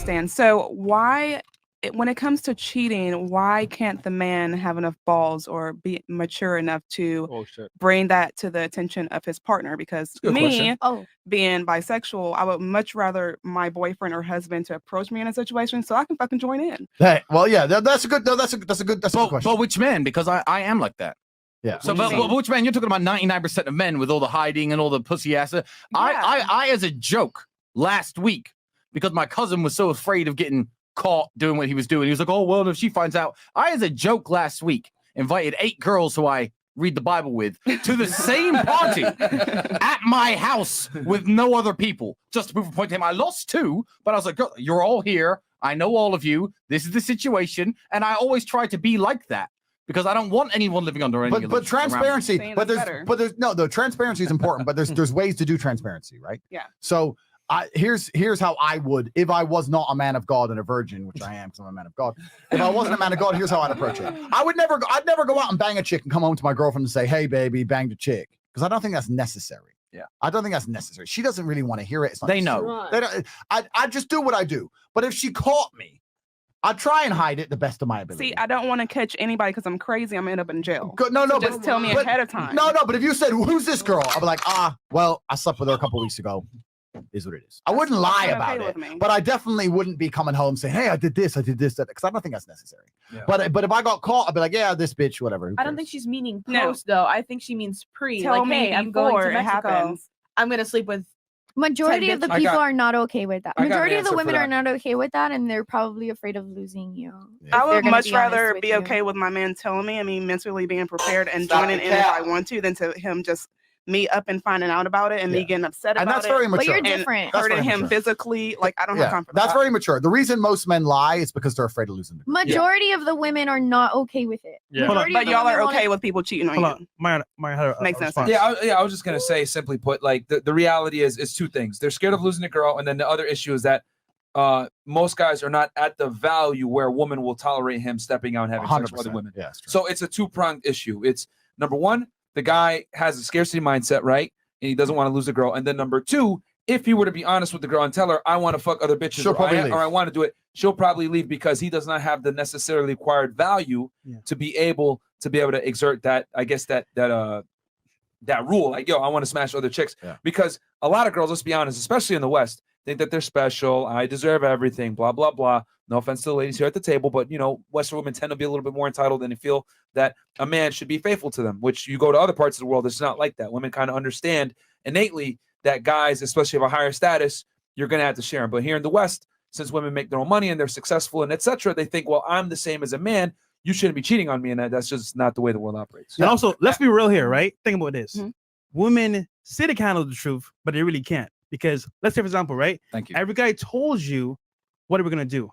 understand. So why, when it comes to cheating, why can't the man have enough balls or be mature enough to bring that to the attention of his partner? Because me, being bisexual, I would much rather my boyfriend or husband to approach me in a situation so I can fucking join in. Hey, well, yeah, that's a good question. But which men? Because I am like that. Yeah. So, but which man? You're talking about 99% of men with all the hiding and all the pussy ass. I, as a joke last week, because my cousin was so afraid of getting caught doing what he was doing. He was like, oh, well, if she finds out. I, as a joke last week, invited 8 girls who I read the Bible with to the same party at my house with no other people, just to prove a point to him. I lost 2, but I was like, girl, you're all here. I know all of you. This is the situation. And I always try to be like that because I don't want anyone living under any. But transparency, the transparency is important, but there's ways to do transparency, right? Yeah. So here's how I would, if I was not a man of God and a virgin, which I am because I'm a man of God. If I wasn't a man of God, here's how I'd approach it. I'd never go out and bang a chick and come home to my girlfriend and say, hey, baby, banged a chick. Because I don't think that's necessary. Yeah. I don't think that's necessary. She doesn't really want to hear it. It's not they know. Right. They don't, I just do what I do. But if she caught me, I'd try and hide it the best of my ability. See, I don't want to catch anybody because I'm crazy. I'm going to end up in jail. Just tell me ahead of time. No, but if you said, who's this girl? I'd be like, well, I slept with her a couple of weeks ago. Is what it is. I wouldn't lie about it, but I definitely wouldn't be coming home saying, hey, I did this, that, because I don't think that's necessary. Yeah. But if I got caught, I'd be like, yeah, this bitch, whatever. I don't think she's meaning post, though. I think she means pre. Tell like, me hey, I'm going to Mexico. Happens. I'm going to sleep with. Majority of the people are not okay with that. Majority of the women are not not okay with that, and they're probably afraid of losing you. Yeah. I would much rather be okay with my man telling me, mentally being prepared and joining in if I want to, than to him just me up and finding out about it and me getting upset about it. And that's very mature. But you're different. Hurting him physically. Like, I don't have time for that. That's very mature. The reason most men lie is because they're afraid of losing the girl. Majority of the women are not okay with it. Yeah. But y'all are okay with people cheating on you. Makes sense. Yeah, I was just gonna say, simply put, like the reality is 2 things. They're scared of losing a girl, and then the other issue is that most guys are not at the value where a woman will tolerate him stepping out and having sex with other women. Yeah, so it's a 2-pronged issue. It's number 1, the guy has a scarcity mindset, right? And he doesn't want to lose a girl. And then number 2, if he were to be honest with the girl and tell her, I want to fuck other bitches, or I want to do it, she'll probably leave because he does not have the necessarily acquired value to be able to exert that, I guess, that rule. Like, yo, I want to smash other chicks. Yeah. Because a lot of girls, let's be honest, especially in the West, think that they're special. I deserve everything, blah, blah, blah. No offense to the ladies here at the table, but, Western women tend to be a little bit more entitled and they feel that a man should be faithful to them, which you go to other parts of the world, it's not like that. Women kind of understand innately that guys, especially of a higher status, you're going to have to share them. But here in the West, since women make their own money and they're successful and etc., they think, well, I'm the same as a man. You shouldn't be cheating on me. And that's just not the way the world operates. And also, let's be real here, right? Think about this. Women say they can handle the truth, but they really can't. Because let's say, for example, right? Thank you. Every guy told you what are we going to do.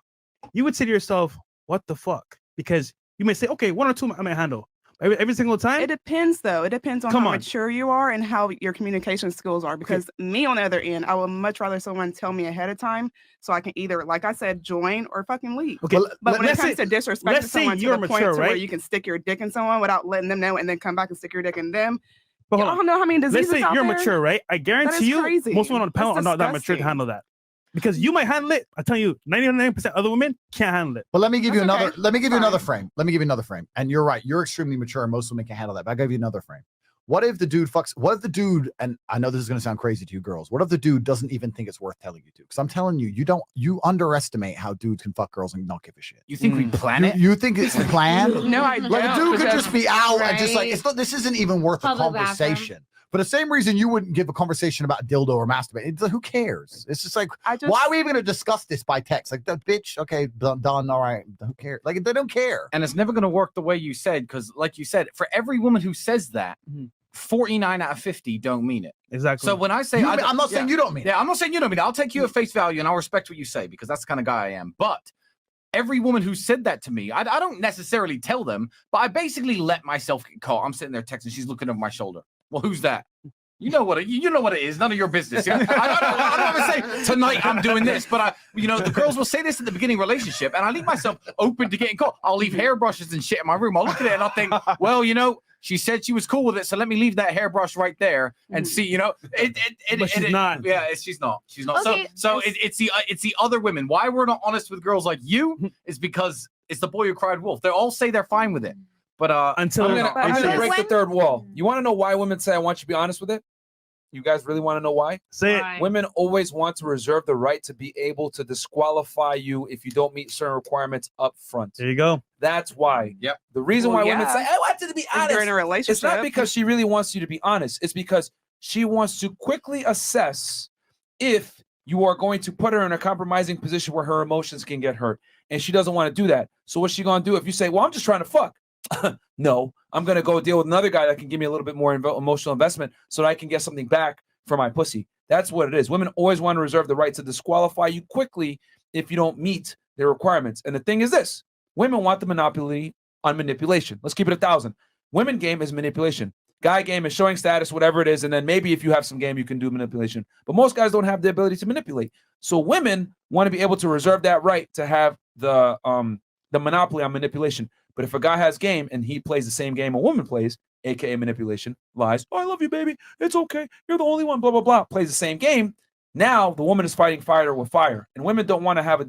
You would say to yourself, what the fuck? Because you may say, okay, 1 or 2 I may handle. Every single time? It depends, though. It depends on how mature you are and how your communication skills are. Because me, on the other end, I would much rather someone tell me ahead of time so I can either, like I said, join or fucking leave. Okay. But when it comes to disrespecting someone to the point mature, to where you can stick your dick in someone without letting them know and then come back and stick your dick in them. But I don't know how many diseases let's say out you're there. mature, right? I guarantee you, crazy. most women on the panel are not that mature to disgusting. handle that. Because you might handle it. I tell you, 99% of other women can't handle it. But let me give you another. okay. Let me give you another frame. Let me give you another frame. And you're right. You're extremely mature, and most women can handle that. But I give you another frame. What if the dude fucks? What if the dude? And I know this is going to sound crazy to you girls. What if the dude doesn't even think it's worth telling you to? Because I'm telling you, you underestimate how dudes can fuck girls and not give a shit. You think we plan it? You think it's planned? No, I don't. Like a dude could because- just be out and just like Right. it's not. This isn't even worth Public a conversation. For the same reason you wouldn't give a conversation about dildo or masturbate. It's like, who cares? It's just like, why are we even going to discuss this by text? Like, that bitch, okay, done, all right. Who cares? Like, they don't care. And it's never going to work the way you said, because like you said, for every woman who says that, 49 out of 50 don't mean it. Exactly. So when I say, I'm not saying you don't mean it. Yeah, I'm not saying you don't mean it. I'll take you at face value and I'll respect what you say because that's the kind of guy I am. But every woman who said that to me, I don't necessarily tell them, but I basically let myself get caught. I'm sitting there texting. She's looking over my shoulder. Well, who's that? You know what it is. None of your business. Yeah? I don't ever say tonight I'm doing this, but the girls will say this at the beginning of a relationship, and I leave myself open to getting caught. I'll leave hairbrushes and shit in my room. I'll look at it and I'll think, well, She said she was cool with it, so let me leave that hairbrush right there and see. You know, She's not. Yeah, she's not. She's not. Okay. So it's the other women. Why we're not honest with girls like you is because it's the boy who cried wolf. They all say they're fine with it, but until I'm gonna break the third wall. You want to know why women say I want you to be honest with it? You guys really want to know why? Say it. Women always want to reserve the right to be able to disqualify you if you don't meet certain requirements up front. There you go. That's why. Yep. The reason why women say, I want you to be If honest. you're in a relationship. It's not because she really wants you to be honest. It's because she wants to quickly assess if you are going to put her in a compromising position where her emotions can get hurt. And she doesn't want to do that. So what's she going to do? If you say, well, I'm just trying to fuck. No, I'm going to go deal with another guy that can give me a little bit more emotional investment so that I can get something back for my pussy. That's what it is. Women always want to reserve the right to disqualify you quickly if you don't meet their requirements. And the thing is this, women want the monopoly on manipulation. Let's keep it 1,000. Women game is manipulation. Guy game is showing status, whatever it is. And then maybe if you have some game, you can do manipulation. But most guys don't have the ability to manipulate. So women want to be able to reserve that right to have the monopoly on manipulation. But if a guy has game and he plays the same game a woman plays, aka manipulation, lies, oh, I love you, baby, it's okay, you're the only one, blah, blah, blah, plays the same game, now the woman is fighting fire with fire. And women don't want to have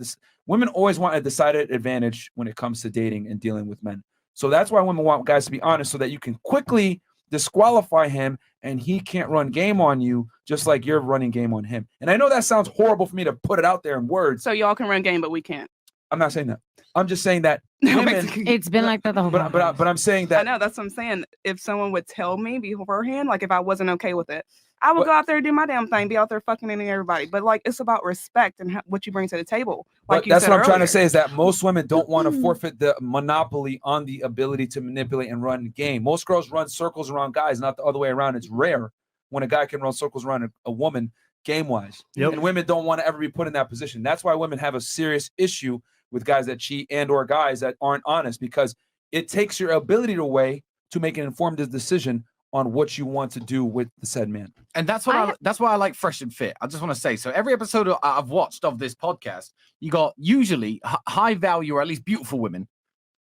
women always want a decided advantage when it comes to dating and dealing with men. So that's why women want guys to be honest so that you can quickly disqualify him and he can't run game on you just like you're running game on him. And I know that sounds horrible for me to put it out there in words. So y'all can run game, but we can't. I'm not saying that. I'm just saying that women, It's been like that the whole time. but I'm saying that I know, that's what I'm saying. If someone would tell me beforehand, like if I wasn't okay with it, I would go out there and do my damn thing, be out there fucking any everybody. But like, it's about respect and what you bring to the table. Like that's what I'm trying to earlier. say is that most women don't want to forfeit the monopoly on the ability to manipulate and run the game. Most girls run circles around guys, not the other way around. It's rare when a guy can run circles around a woman game-wise. Yep. And women don't want to ever be put in that position. That's why women have a serious issue with guys that cheat and or guys that aren't honest, because it takes your ability away to make an informed decision on what you want to do with the said man. And that's what that's why I like Fresh and Fit. I just want to say, so every episode I've watched of this podcast, you got usually high value or at least beautiful women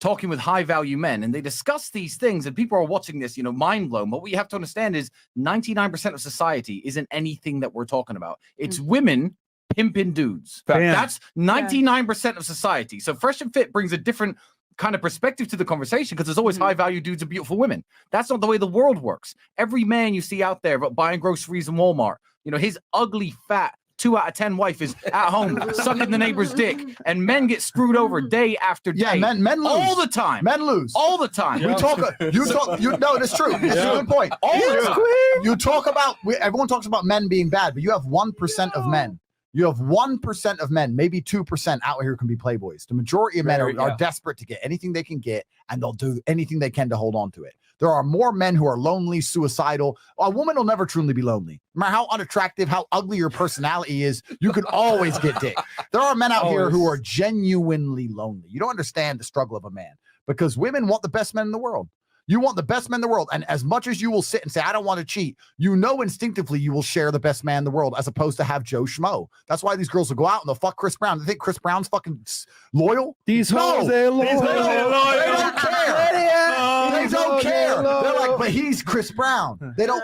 talking with high value men, and they discuss these things, and people are watching this, mind blown. But what you have to understand is 99% of society isn't anything that we're talking about. It's women pimping dudes. Damn. That's 99% of society. So Fresh and Fit brings a different kind of perspective to the conversation because there's always high value dudes and beautiful women. That's not the way the world works. Every man you see out there buying groceries in Walmart, his ugly, fat 2 out of 10 wife is at home sucking the neighbor's dick, and men get screwed over day after day. Yeah, men lose all the time. Men lose all the time. We talk. No, that's true. It's a good point. You talk about. Everyone talks about men being bad, but you have 1% of men. You have 1% of men, maybe 2% out here who can be playboys. The majority of men are desperate to get anything they can get, and they'll do anything they can to hold on to it. There are more men who are lonely, suicidal. A woman will never truly be lonely. No matter how unattractive, how ugly your personality is, you can always get dick. There are men out here who are genuinely lonely. You don't understand the struggle of a man because women want the best men in the world. You want the best men in the world. And as much as you will sit and say, I don't want to cheat, instinctively you will share the best man in the world as opposed to have Joe Schmo. That's why these girls will go out and they'll fuck Chris Brown. They think Chris Brown's fucking loyal? These hoes, they're loyal. They don't care. They don't care. They're like, but he's Chris Brown. They don't,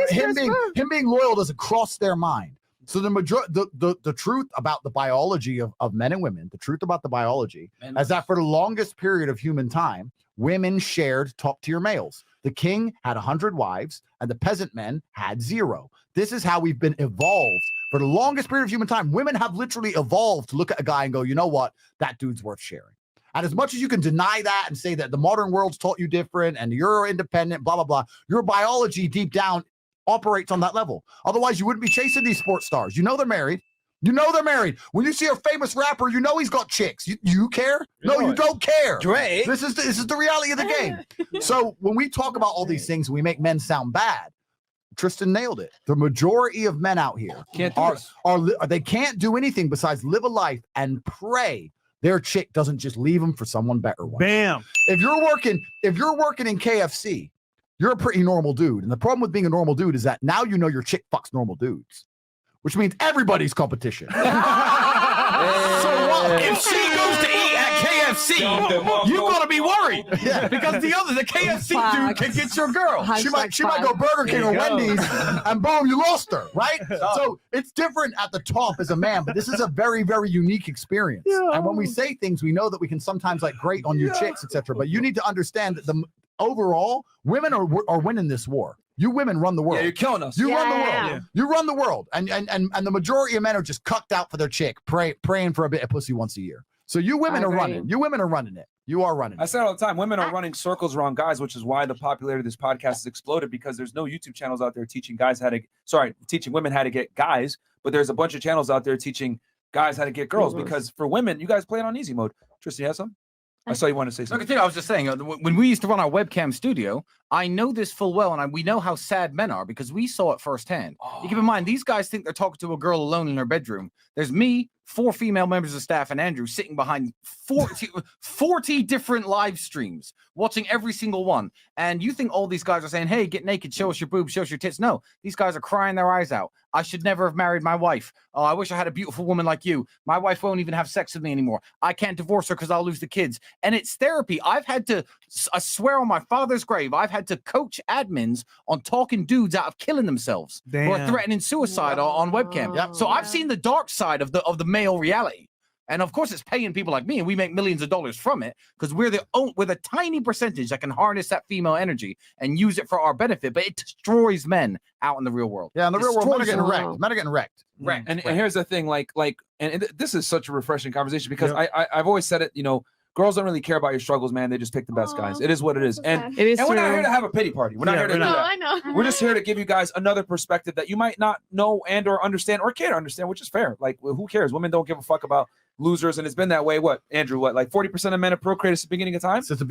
him being loyal doesn't cross their mind. So the truth about the biology of men and women, the truth about the biology is that for the longest period of human time, women shared top-tier males. The king had 100 wives, and the peasant men had 0. This is how we've been evolved. For the longest period of human time, women have literally evolved to look at a guy and go, you know what? That dude's worth sharing. And as much as you can deny that and say that the modern world's taught you different and you're independent, blah, blah, blah, your biology deep down operates on that level. Otherwise, you wouldn't be chasing these sports stars. They're married. They're married. When you see a famous rapper, he's got chicks. You care? No, you don't care. Drake. This is the reality of the game. So when we talk about all these things, we make men sound bad. Tristan nailed it. The majority of men out here they can't do anything besides live a life and pray their chick doesn't just leave them for someone better. Bam. If you're working in KFC, you're a pretty normal dude. And the problem with being a normal dude is that now your chick fucks normal dudes, which means everybody's competition. So what? If she goes to eat at KFC, you gotta be worried because the KFC dude can get your girl. She might go Burger King or Wendy's, and boom, you lost her, right? So it's different at the top as a man, but this is a very, very unique experience. And when we say things, we know that we can sometimes like grate on your chicks, etc. But you need to understand that the overall women are winning this war. You women run the world. Yeah, you're killing us. You run the world. You run the world, and the majority of men are just cucked out for their chick, praying for a bit of pussy once a year. So you women are running. You women are running it. You are running. I say it all the time. Women are running circles around guys, which is why the popularity of this podcast has exploded, because there's no YouTube channels out there teaching women how to get guys, but there's a bunch of channels out there teaching guys how to get girls. Because for women, you guys play it on easy mode. Tristan, you have something? I saw you want to say something. I was just saying, when we used to run our webcam studio, I know this full well, and we know how sad men are because we saw it firsthand. You keep in mind, these guys think they're talking to a girl alone in her bedroom. There's me, 4 female members of staff, and Andrew sitting behind 40 different live streams, watching every single one. And you think all these guys are saying, hey, get naked, show us your boobs, show us your tits. No, these guys are crying their eyes out. I should never have married my wife. Oh, I wish I had a beautiful woman like you. My wife won't even have sex with me anymore. I can't divorce her because I'll lose the kids. And it's therapy. I swear on my father's grave, I've had to coach admins on talking dudes out of killing themselves or threatening suicide on webcam. Yep. So I've seen the dark side of the male reality. And of course, it's paying people like me, and we make millions of dollars from it because we're the tiny percentage that can harness that female energy and use it for our benefit. But it destroys men out in the real world. Yeah, in the real world, men are getting wrecked. Men are getting wrecked. And here's the thing, and this is such a refreshing conversation because I've always said it. Girls don't really care about your struggles, man. They just pick the best guys. It is what it is. And we're not here to have a pity party. We're not here to do that. I know. We're just here to give you guys another perspective that you might not know and or understand or can't understand, which is fair. Like, who cares? Women don't give a fuck about losers, and it's been that way. What, Andrew? Like 40% of men have procreated since the beginning of time? Since the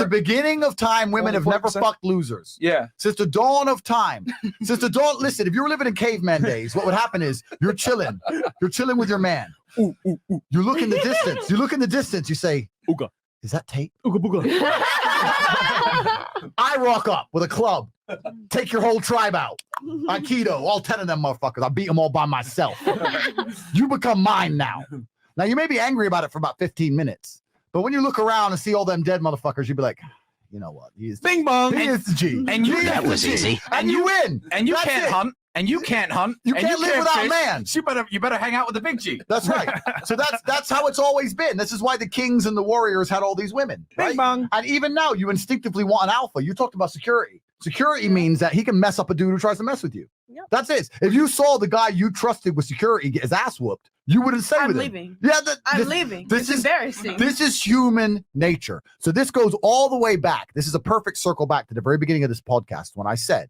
beginning of time, women have never fucked losers. Yeah. Since the dawn of time. Listen, if you were living in caveman days, what would happen is you're chilling. You're chilling with your man. Ooh, ooh, ooh. You look in the distance. You say, Ooga. Is that Tate? Ooga booga. I rock up with a club. Take your whole tribe out. Aikido, all 10 of them motherfuckers. I beat them all by myself. You become mine now. Now, you may be angry about it for about 15 minutes, but when you look around and see all them dead motherfuckers, you'd be like, you know what? Bing bong. He is the G. And that was easy. And you win. And you can't hunt. And you can't hunt. You can't live without man. You better hang out with the big G. That's right. So that's how it's always been. This is why the kings and the warriors had all these women. Right? Bing bong. And even now, you instinctively want an alpha. You talked about security. Security means that he can mess up a dude who tries to mess with you. Yep. That's it. If you saw the guy you trusted with security get his ass whooped, you wouldn't say with leaving. him. Yeah, I'm leaving. This is embarrassing. This is human nature. So this goes all the way back. This is a perfect circle back to the very beginning of this podcast when I said,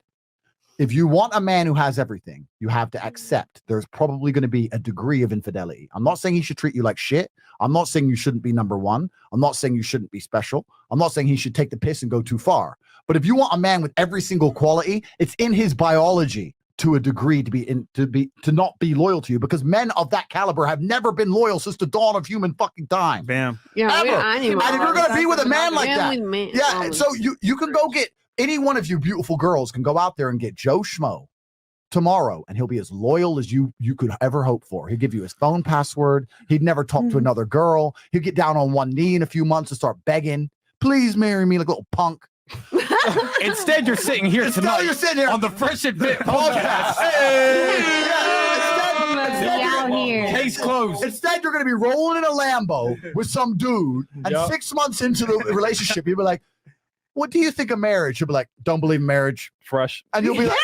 if you want a man who has everything, you have to accept there's probably going to be a degree of infidelity. I'm not saying he should treat you like shit. I'm not saying you shouldn't be number one. I'm not saying you shouldn't be special. I'm not saying he should take the piss and go too far. But if you want a man with every single quality, it's in his biology to a degree to not be loyal to you, because men of that caliber have never been loyal since the dawn of human fucking time. Bam. Yeah, Ever. And if you're going to be with a man like that, so you can go get any one of you beautiful girls can go out there and get Joe Schmo tomorrow, and he'll be as loyal as you could ever hope for. He'll give you his phone password. He'd never talk to another girl. He'll get down on one knee in a few months and start begging, please marry me, like a little punk. Instead, you're sitting here tonight on the Fresh and Fit podcast. Case closed. Instead, you're going to be rolling in a Lambo with some dude, and 6 months into the relationship, you'll be like, what do you think of marriage? You'll be like, don't believe in marriage. Fresh. And you'll be like,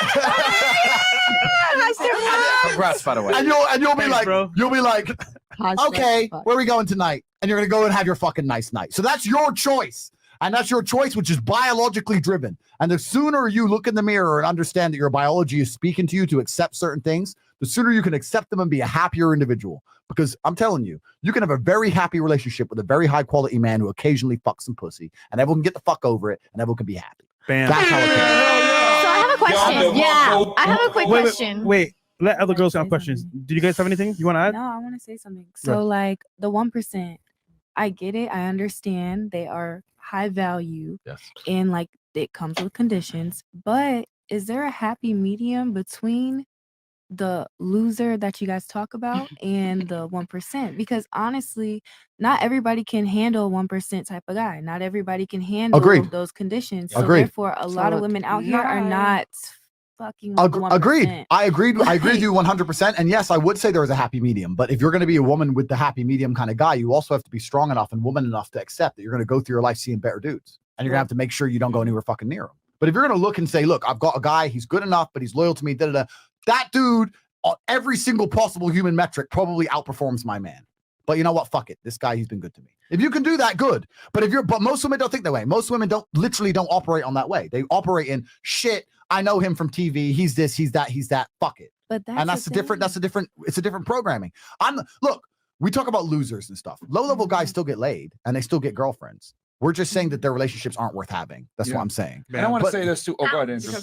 congrats, by the way. And you'll be like, bro. You'll be like, okay, where are we going tonight? And you're going to go and have your fucking nice night. So that's your choice. And that's your choice, which is biologically driven. And the sooner you look in the mirror and understand that your biology is speaking to you to accept certain things, the sooner you can accept them and be a happier individual. Because I'm telling you, you can have a very happy relationship with a very high quality man who occasionally fucks some pussy, and everyone can get the fuck over it, and everyone can be happy. Bam. That's how it goes. So I have a question. Yeah, I have a quick question. Wait, let other girls have questions. Do you guys have anything you want to add? No, I want to say something. So, like the 1%, I get it. I understand they are high value, and like it comes with conditions. But is there a happy medium between the loser that you guys talk about and the 1%, because honestly, not everybody can handle a 1% type of guy. Not everybody can handle Agreed. those conditions. So Agreed. therefore, a lot of women out here are not fucking with the 1%. Agreed. I agree with you 100%. And yes, I would say there is a happy medium. But if you're going to be a woman with the happy medium kind of guy, you also have to be strong enough and woman enough to accept that you're going to go through your life seeing better dudes. And you're going to have to make sure you don't go anywhere fucking near him. But if you're going to look and say, look, I've got a guy, he's good enough, but he's loyal to me, that dude on every single possible human metric probably outperforms my man. But you know what? Fuck it. This guy, he's been good to me. If you can do that, good. But most women don't think that way. Most women don't operate on that way. They operate in shit. I know him from TV. He's this, he's that. Fuck it. But it's a different programming. Look, we talk about losers and stuff. Low-level guys still get laid and they still get girlfriends. We're just saying that their relationships aren't worth having. That's what I'm saying. And I want to say this too. Oh, go ahead, Andrew.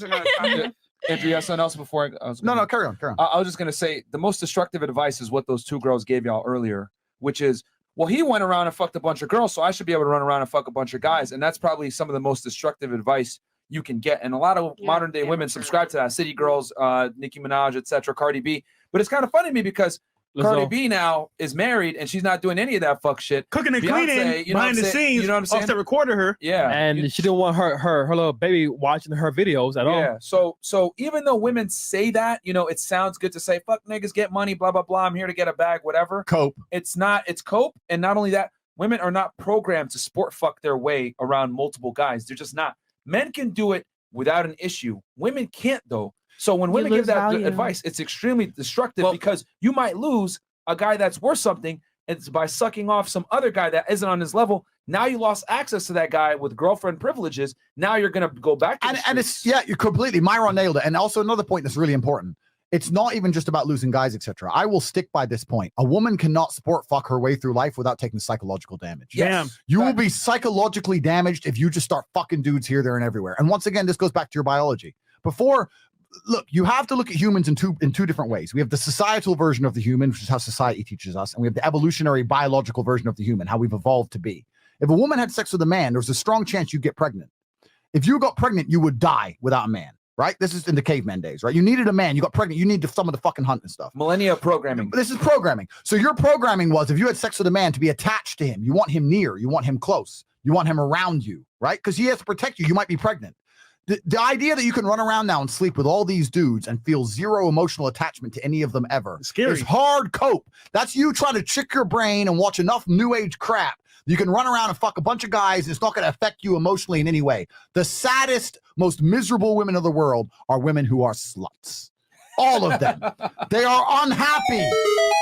Andrew, you have something else before I was No, carry on. I was just going to say the most destructive advice is what those two girls gave y'all earlier, which is, well, he went around and fucked a bunch of girls, so I should be able to run around and fuck a bunch of guys. And that's probably some of the most destructive advice you can get. And a lot of modern day women subscribe to that. City Girls, Nicki Minaj, etc., Cardi B. But it's kind of funny to me because Cardi B now is married and she's not doing any of that fuck shit. Cooking and Beyonce, cleaning behind the scenes. You know what I'm saying? Offset recorded her. Yeah. And she didn't want her little baby watching her videos at all. Yeah. So even though women say that, it sounds good to say, fuck niggas, get money, blah, blah, blah. I'm here to get a bag, whatever. Cope. It's cope. And not only that, women are not programmed to sport fuck their way around multiple guys. They're just not. Men can do it without an issue. Women can't though. So when women give that advice, it's extremely destructive because you might lose a guy that's worth something. It's by sucking off some other guy that isn't on his level. Now you lost access to that guy with girlfriend privileges. Now you're going to go back to and it's you're completely. Myron nailed it. And also another point that's really important. It's not even just about losing guys, etc. I will stick by this point. A woman cannot sport fuck her way through life without taking psychological damage. Yes. You will be psychologically damaged if you just start fucking dudes here, there, and everywhere. And once again, this goes back to your biology. Look, you have to look at humans in two different ways. We have the societal version of the human, which is how society teaches us, and we have the evolutionary biological version of the human, how we've evolved to be. If a woman had sex with a man, there's a strong chance you'd get pregnant. If you got pregnant, you would die without a man, right? This is in the caveman days, right? You needed a man, you got pregnant, you need someone to fucking hunt and stuff. Millennia programming. This is programming. So your programming was, if you had sex with a man, to be attached to him. You want him near, you want him close, you want him around you, right? Because he has to protect you. You might be pregnant. The idea that you can run around now and sleep with all these dudes and feel zero emotional attachment to any of them ever is hard cope. That's you trying to trick your brain and watch enough new age crap. You can run around and fuck a bunch of guys and it's not going to affect you emotionally in any way. The saddest, most miserable women of the world are women who are sluts. All of them. They are unhappy.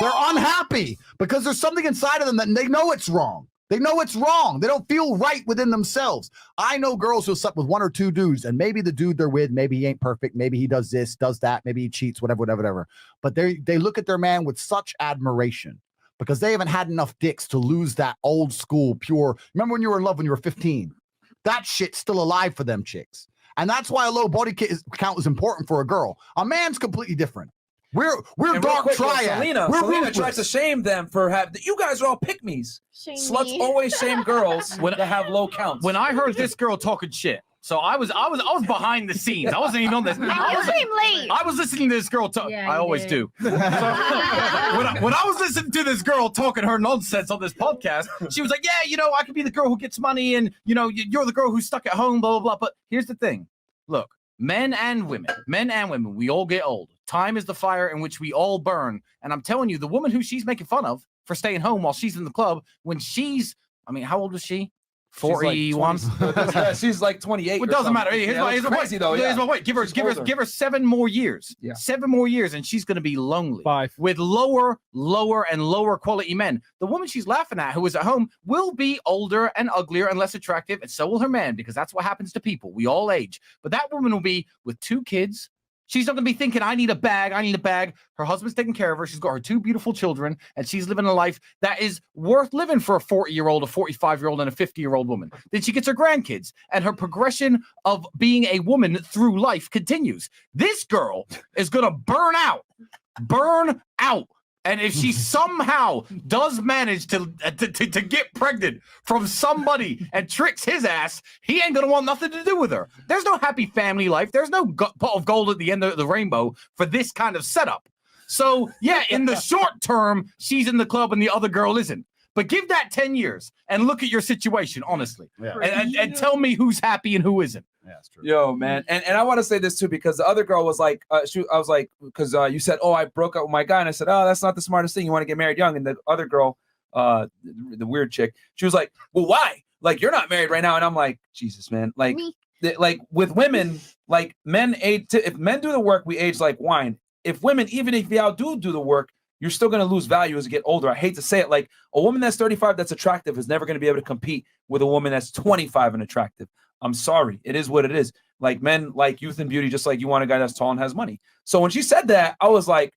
They're unhappy because there's something inside of them that they know it's wrong. They know it's wrong. They don't feel right within themselves. I know girls who slept with one or two dudes, and maybe the dude they're with, maybe he ain't perfect, maybe he does this, does that, maybe he cheats, whatever. But they look at their man with such admiration because they haven't had enough dicks to lose that old school pure. Remember when you were in love when you were 15? That shit's still alive for them chicks. And that's why a low body count is important for a girl. A man's completely different. We're dark triad. Selena tries to shame them for having. You guys are all pick-me's. Sluts always shame girls that have low counts. When I heard this girl talking shit, so I was behind the scenes. I wasn't even on this. I was listening to this girl talk. Yeah, I always do. So, when I was listening to this girl talking her nonsense on this podcast, she was like, "Yeah, I could be the girl who gets money, and you're the girl who's stuck at home, blah blah blah." But here's the thing: look, men and women, we all get old. Time is the fire in which we all burn. And I'm telling you, the woman who she's making fun of for staying home while she's in the club, when how old was she? 41. She's like 28. It doesn't matter. It's crazy though. Yeah. Give her 7 more years. Yeah. 7 more years, and she's going to be lonely. 5 with lower and lower quality men. The woman she's laughing at, who is at home, will be older and uglier and less attractive, and so will her man, because that's what happens to people. We all age. But that woman will be with 2 kids. She's not going to be thinking, I need a bag. Her husband's taking care of her. She's got her 2 beautiful children, and she's living a life that is worth living for a 40-year-old, a 45-year-old, and a 50-year-old woman. Then she gets her grandkids, and her progression of being a woman through life continues. This girl is going to burn out. And if she somehow does manage to get pregnant from somebody and tricks his ass, he ain't going to want nothing to do with her. There's no happy family life. There's no pot of gold at the end of the rainbow for this kind of setup. So yeah, in the short term, she's in the club and the other girl isn't. But give that 10 years and look at your situation, honestly. Yeah. And tell me who's happy and who isn't. Yeah, that's true. Yo, man. And I want to say this too, because the other girl was like, I was like, because you said, oh, I broke up with my guy. And I said, oh, that's not the smartest thing. You want to get married young. And the other girl, the weird chick, she was like, well, why? Like, you're not married right now. And I'm like, Jesus, man. Like, like with women, like men age, if men do the work, we age like wine. If women, even if y'all do the work, you're still going to lose value as you get older. I hate to say it. Like a woman that's 35 that's attractive is never going to be able to compete with a woman that's 25 and attractive. I'm sorry. It is what it is. Like men like youth and beauty, just like you want a guy that's tall and has money. So when she said that, I was like,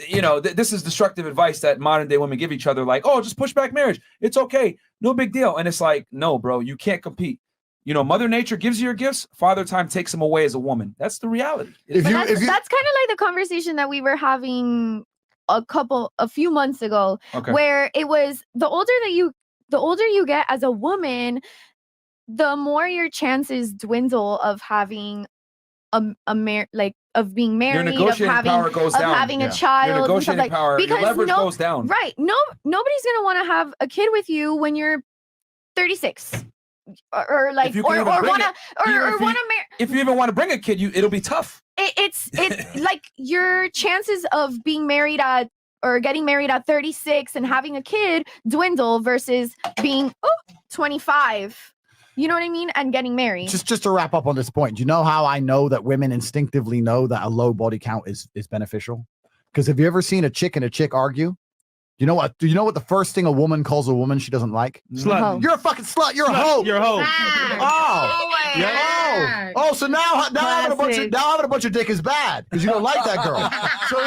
you know, this is destructive advice that modern day women give each other. Like, oh, just push back marriage. It's okay. No big deal. And it's like, no, bro, you can't compete. You know, Mother Nature gives you your gifts. Father Time takes them away as a woman. That's the reality. That's kind of like the conversation that we were having a few months ago, where it was the older you get as a woman, the more your chances dwindle of having of being married, your negotiating power goes down. Having a child, your negotiating power, because your leverage goes down. Right. Nobody's gonna want to have a kid with you when you're 36. Or like, if you even want to bring a kid, it'll be tough. It's like your chances of being married at or getting married at 36 and having a kid dwindle versus being 25. You know what I mean? And getting married. Just to wrap up on this point, do you know how I know that women instinctively know that a low body count is beneficial? Because have you ever seen a chick and a chick argue? Do you know what the first thing a woman calls a woman she doesn't like? Slut. You're a fucking slut. You're a hoe. You're a hoe. So now having a bunch of dick is bad because you don't like that girl. So,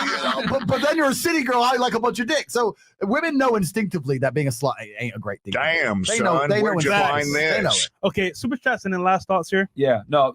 but then you're a city girl. I like a bunch of dick. So women know instinctively that being a slut ain't a great thing. Damn, they son, know where'd you find this? Okay, super chats and then last thoughts here. Yeah, no,